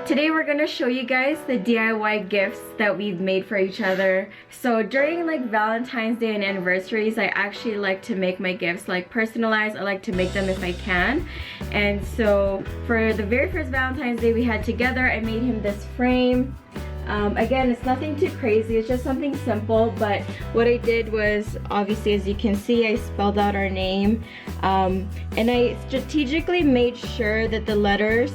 Today we're gonna show you guys the DIY gifts that we've made for each other. So during like Valentine's Day and anniversaries, I actually like to make my gifts like personalized. I like to make them if I can. And so for the very first Valentine's Day we had together, I made him this frame. Again, it's nothing too crazy, it's just something simple, but what I did was, obviously as you can see, I spelled out our name, and I strategically made sure that the letters,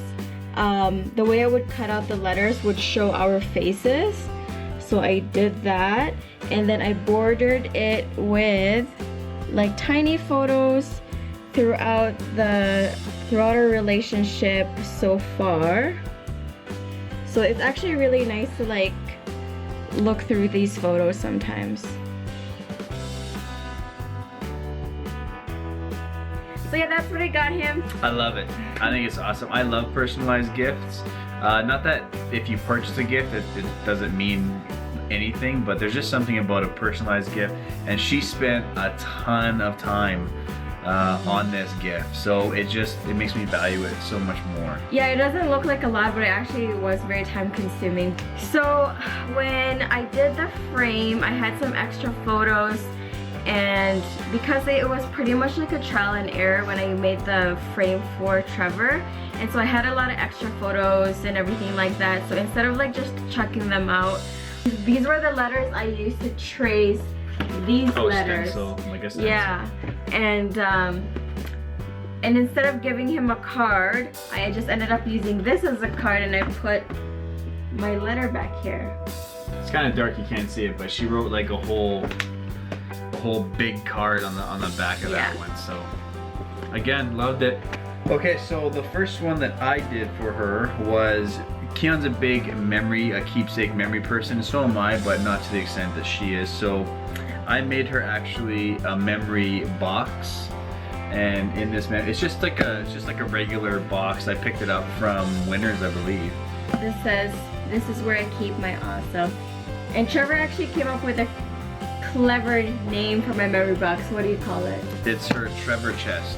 the way I would cut out the letters would show our faces. So I did that, and then I bordered it with like tiny photos throughout our relationship so far. So it's actually really nice to like look through these photos sometimes. So yeah, that's what I got him. I love it. I think it's awesome. I love personalized gifts. Not that if you purchase a gift, it doesn't mean anything, but there's just something about a personalized gift. And she spent a ton of time on this gift, so it makes me value it so much more. Yeah, it doesn't look like a lot, but it actually was very time consuming. So when I did the frame, I had some extra photos, and because it was pretty much like a trial and error when I made the frame for Trevor, and so I had a lot of extra photos and everything like that. So instead of like just chucking them out, these were the letters I used to trace these letters. Stencil, like a stencil. Yeah, and instead of giving him a card, I just ended up using this as a card, and I put my letter back here. It's kind of dark, you can't see it, but she wrote like a whole big card on the back of that one. So again, loved it. Okay, so the first one that I did for her was, Kian's a big keepsake memory person. So am I, but not to the extent that she is. So I made her actually a memory box, and in this it's just like a regular box. I picked it up from Winners, I believe. This says, "This is where I keep my awesome." And Trevor actually came up with a clever name for my memory box. What do you call it? It's her Trevor chest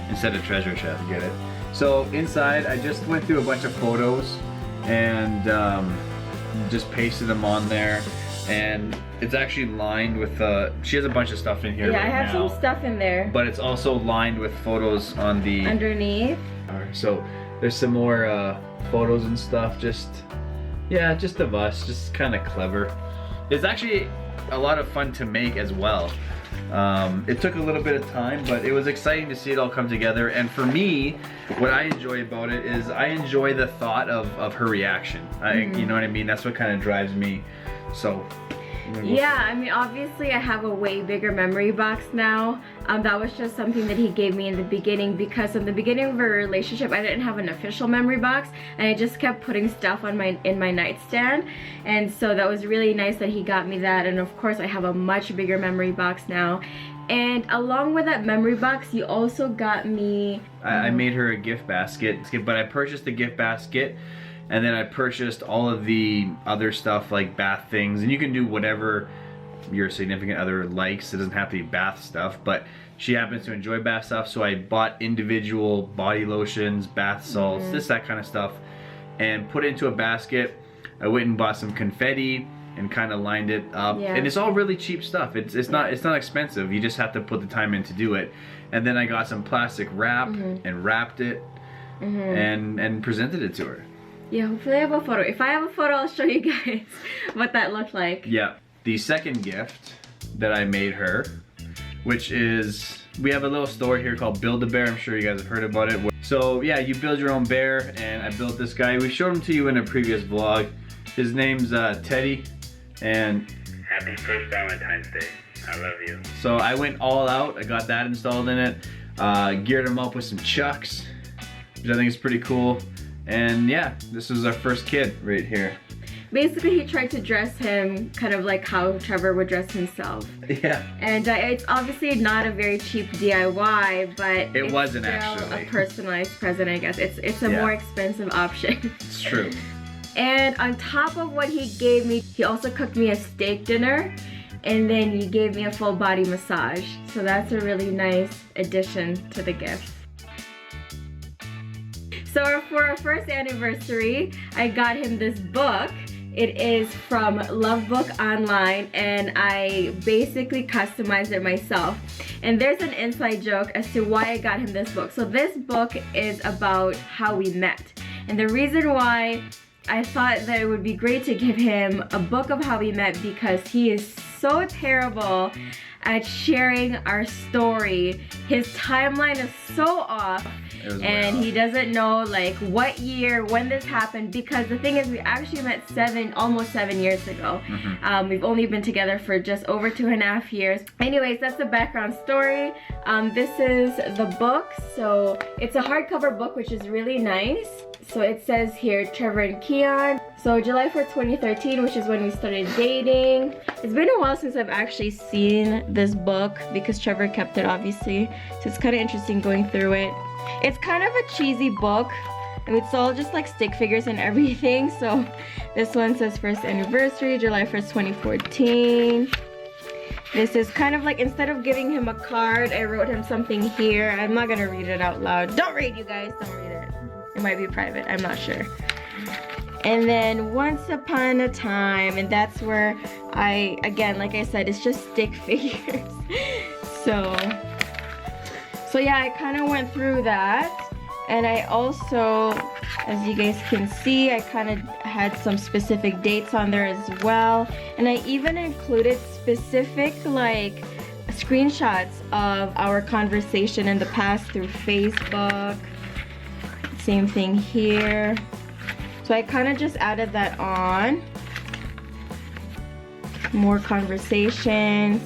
instead of treasure chest. Get it? So inside, I just went through a bunch of photos and just pasted them on there. And it's actually lined with, she has a bunch of stuff in here right now. Yeah, I have some stuff in there. But it's also lined with photos on the... underneath. So there's some more photos and stuff, just of us, just kind of clever. It's actually a lot of fun to make as well. It took a little bit of time, but it was exciting to see it all come together. And for me, what I enjoy about it is I enjoy the thought of her reaction. You know what I mean? That's what kind of drives me. So yeah, I mean, obviously I have a way bigger memory box now. That was just something that he gave me in the beginning, because in the beginning of our relationship I didn't have an official memory box, and I just kept putting stuff on in my nightstand. And so that was really nice that he got me that, and of course I have a much bigger memory box now. And along with that memory box, you also got me... I made her a gift basket, but I purchased the gift basket, and then I purchased all of the other stuff like bath things, and you can do whatever your significant other likes. It doesn't have to be bath stuff, but she happens to enjoy bath stuff, so I bought individual body lotions, bath salts, that kind of stuff, and put it into a basket. I went and bought some confetti and kind of lined it up, and it's all really cheap stuff. It's not expensive. You just have to put the time in to do it. And then I got some plastic wrap and wrapped it and presented it to her. Yeah, hopefully I have a photo. If I have a photo, I'll show you guys what that looked like. Yeah. The second gift that I made her, which is, we have a little store here called Build-A-Bear. I'm sure you guys have heard about it. So yeah, you build your own bear, and I built this guy. We showed him to you in a previous vlog. His name's Teddy, and happy first Valentine's Day. I love you. So I went all out. I got that installed in it. Geared him up with some chucks, which I think is pretty cool. And yeah, this was our first kid right here. Basically, he tried to dress him kind of like how Trevor would dress himself. Yeah. And it's obviously not a very cheap DIY, but it wasn't still actually a personalized present, I guess. It's a more expensive option. It's true. And on top of what he gave me, he also cooked me a steak dinner, and then he gave me a full body massage. So that's a really nice addition to the gift. So for our first anniversary, I got him this book. It is from Love Book Online, and I basically customized it myself. And there's an inside joke as to why I got him this book. So this book is about how we met. And the reason why I thought that it would be great to give him a book of how we met, because he is so terrible at sharing our story. His timeline is so off, and he doesn't know like what year, when this happened, because the thing is we actually met almost 7 years ago. We've only been together for just over 2.5 years. Anyways, that's the background story. This is the book. So it's a hardcover book, which is really nice. So it says here, Trevor and Kian. So July 4th, 2013, which is when we started dating. It's been a while since I've actually seen this book because Trevor kept it, obviously. So it's kind of interesting going through it. It's kind of a cheesy book. It's all just like stick figures and everything. So this one says first anniversary, July 1st, 2014. This is kind of like, instead of giving him a card, I wrote him something here. I'm not gonna read it out loud. Don't read, you guys, don't read it. It might be private, I'm not sure. And then Once Upon a Time, and that's where again, like I said, it's just stick figures. So yeah, I kind of went through that. And I also, as you guys can see, I kind of had some specific dates on there as well. And I even included specific like screenshots of our conversation in the past through Facebook. Same thing here. So I kind of just added that on. More conversations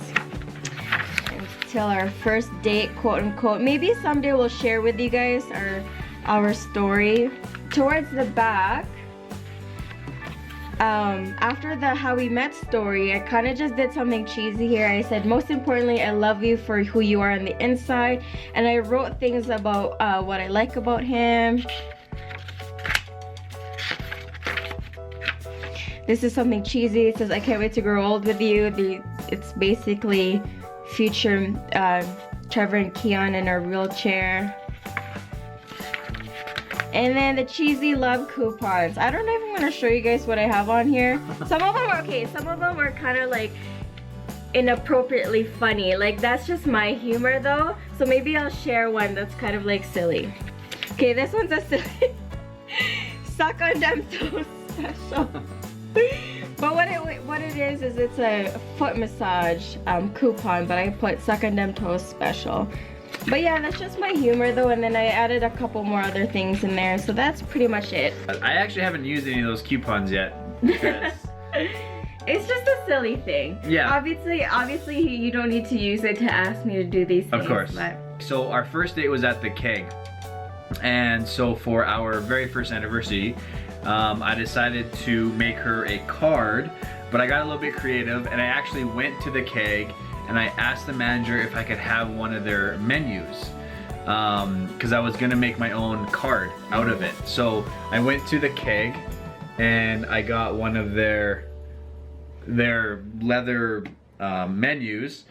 until our first date, quote unquote. Maybe someday we'll share with you guys our story. Towards the back, after the how we met story, I kind of just did something cheesy here. I said, most importantly, I love you for who you are on the inside. And I wrote things about what I like about him. This is something cheesy. It says, I can't wait to grow old with you. It's basically future Trevor and Kian in our wheelchair. And then the cheesy love coupons. I don't know if I'm gonna show you guys what I have on here. Some of them are okay. Some of them are kind of like inappropriately funny. Like that's just my humor though. So maybe I'll share one that's kind of like silly. Okay, this one's a silly suck on them toes special. But what it is it's a foot massage coupon, but I put suck on them toes special. But yeah, that's just my humor though, and then I added a couple more other things in there, so that's pretty much it. I actually haven't used any of those coupons yet because it's just a silly thing. Yeah. Obviously you don't need to use it to ask me to do these things. Of course. But... So our first date was at the keg. And so for our very first anniversary, I decided to make her a card, but I got a little bit creative and I actually went to the keg and I asked the manager if I could have one of their menus, because I was gonna make my own card out of it. So I went to the keg and I got one of their leather menus,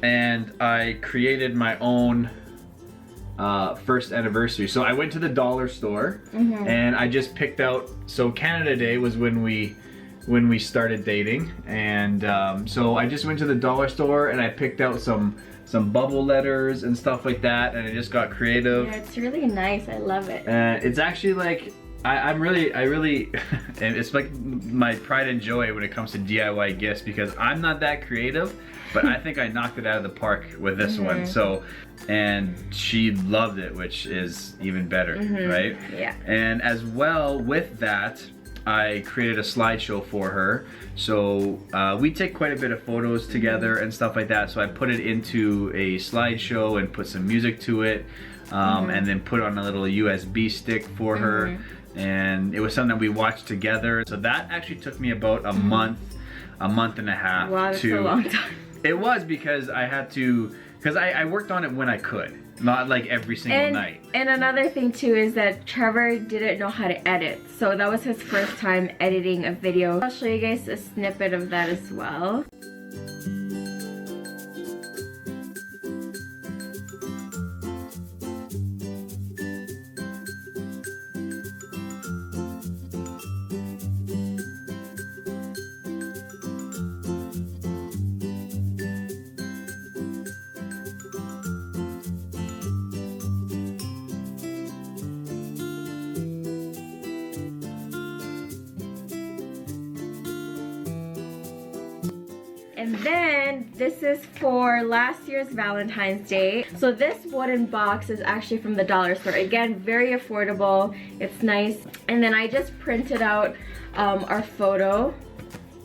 and I created my own first anniversary. So I went to the dollar store and I just picked out, so Canada Day was when we started dating, and so I just went to the dollar store and I picked out some bubble letters and stuff like that, and I just got creative. Yeah, it's really nice. I love it. It's actually like I really and it's like my pride and joy when it comes to DIY gifts, because I'm not that creative, but I think I knocked it out of the park with this one. So, and she loved it, which is even better, right? Yeah. And as well with that, I created a slideshow for her. So we take quite a bit of photos together and stuff like that. So I put it into a slideshow and put some music to it, and then put on a little USB stick for her. And it was something that we watched together. So that actually took me about a month and a half. Wow, that's a long time. It was, because I had to, because I worked on it when I could. Not like every single night. And another thing too is that Trevor didn't know how to edit. So that was his first time editing a video. I'll show you guys a snippet of that as well. And then this is for last year's Valentine's Day. So this wooden box is actually from the dollar store. Again, very affordable. It's nice. And then I just printed out our photo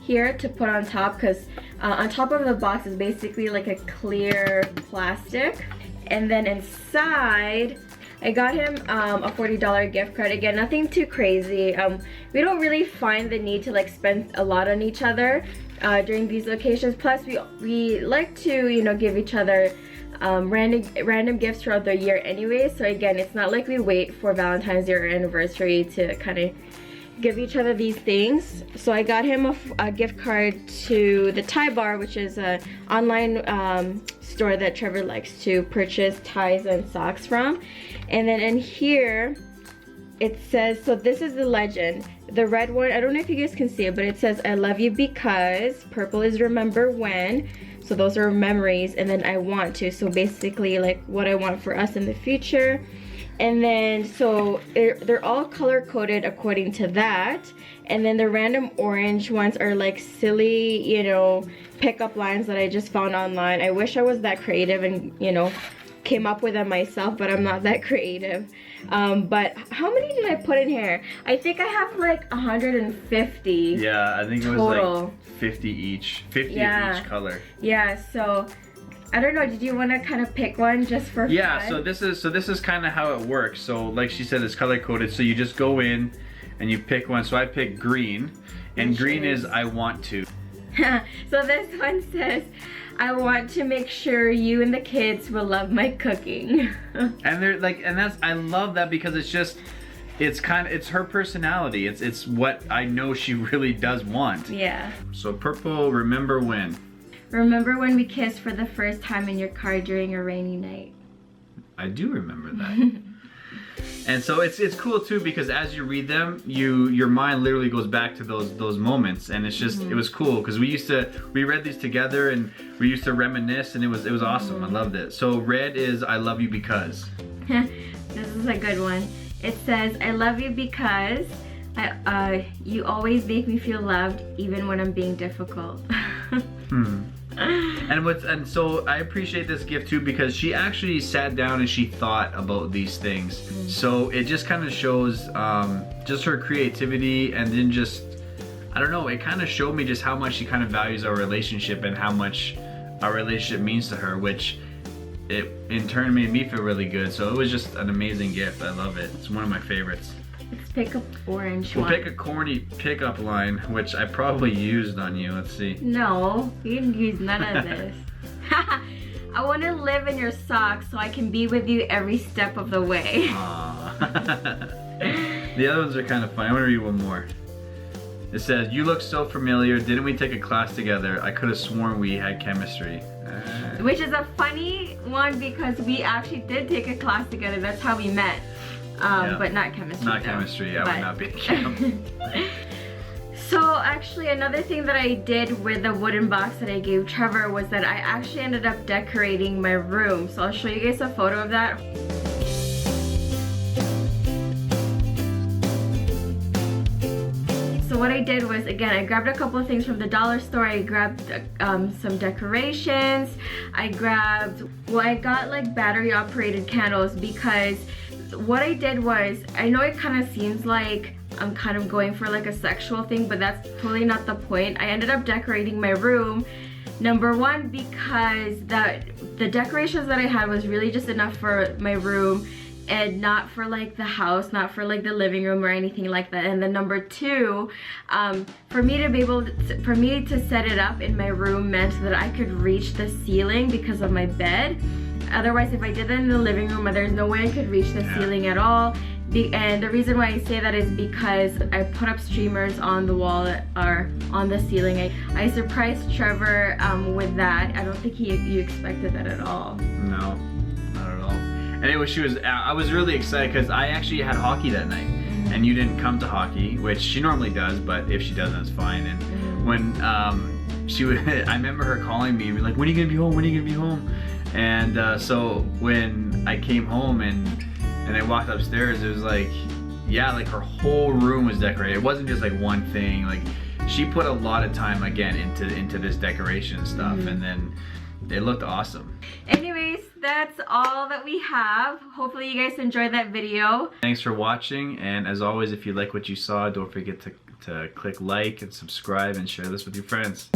here to put on top, because on top of the box is basically like a clear plastic. And then inside, I got him a $40 gift card. Again, nothing too crazy. We don't really find the need to like spend a lot on each other during these occasions. Plus, we like to, you know, give each other random gifts throughout the year anyway. So again, it's not like we wait for Valentine's Day or anniversary to kind of give each other these things. So I got him a gift card to the Tie Bar, which is an online store that Trevor likes to purchase ties and socks from. And then in here it says, so this is the legend, the red one, I don't know if you guys can see it, but it says I love you because, purple is remember when, so those are memories, and then I want to, so basically like what I want for us in the future. And then so they're all color coded according to that. And then the random orange ones are like silly, you know, pickup lines that I just found online. I wish I was that creative and, you know, came up with them myself, but I'm not that creative. But how many did I put in here? I think I have like 150. Yeah, I think it was total. like 50 each. 50 of each color. Yeah, so I don't know, did you want to kind of pick one just for yeah, fun? so this is kind of how it works. So like she said, it's color coded, so you just go in and you pick one. So I picked green, and green is I want to. So this one says, I want to make sure you and the kids will love my cooking. And they're like, and that's, I love that because it's just, it's her personality. It's what I know she really does want. Yeah. So purple, remember when? Remember when we kissed for the first time in your car during a rainy night? I do remember that. And so it's cool too, because as you read them, your mind literally goes back to those moments, and it's just, it was cool because we read these together and we used to reminisce, and it was awesome. I loved it. So red is I love you because. This is a good one. It says, I love you because you always make me feel loved even when I'm being difficult. And so I appreciate this gift too, because she actually sat down and she thought about these things. So it just kind of shows just her creativity, and then just, I don't know, it kind of showed me just how much she kind of values our relationship and how much our relationship means to her, which it in turn made me feel really good. So it was just an amazing gift. I love it. It's one of my favorites. Let's pick up orange We'll one. pick a corny pickup line, which I probably used on you. Let's see. No, you didn't use none of this. I want to live in your socks so I can be with you every step of the way. Aww. The other ones are kind of funny. I want to read one more. It says, you look so familiar. Didn't we take a class together? I could have sworn we had chemistry. Which is a funny one because we actually did take a class together. That's how we met. Yeah. But not chemistry. Not though. chemistry. I would not be chem. So actually another thing that I did with the wooden box that I gave Trevor was that I actually ended up decorating my room. So I'll show you guys a photo of that. So what I did was, again, I grabbed a couple of things from the dollar store. I grabbed some decorations. I got like battery operated candles, because what I did was, I know it kind of seems like I'm kind of going for like a sexual thing, but that's totally not the point. I ended up decorating my room, number one, because the decorations that I had was really just enough for my room and not for like the house, not for like the living room or anything like that. And then number two, for me to set it up in my room meant that I could reach the ceiling because of my bed. Otherwise, if I did that in the living room, there's no way I could reach the ceiling at all. And the reason why I say that is because I put up streamers on the wall that are on the ceiling. I surprised Trevor with that. I don't think you expected that at all. No, not at all. And I was really excited because I actually had hockey that night, and you didn't come to hockey, which she normally does, but if she doesn't, it's fine. And when I remember her calling me like, when are you gonna be home? When are you gonna be home? And so when I came home and I walked upstairs, it was like, yeah, like her whole room was decorated. It wasn't just like one thing. Like she put a lot of time again into this decoration stuff, and then it looked awesome. Anyways, that's all that we have. Hopefully you guys enjoyed that video. Thanks for watching, and as always, if you like what you saw, don't forget to click like and subscribe and share this with your friends.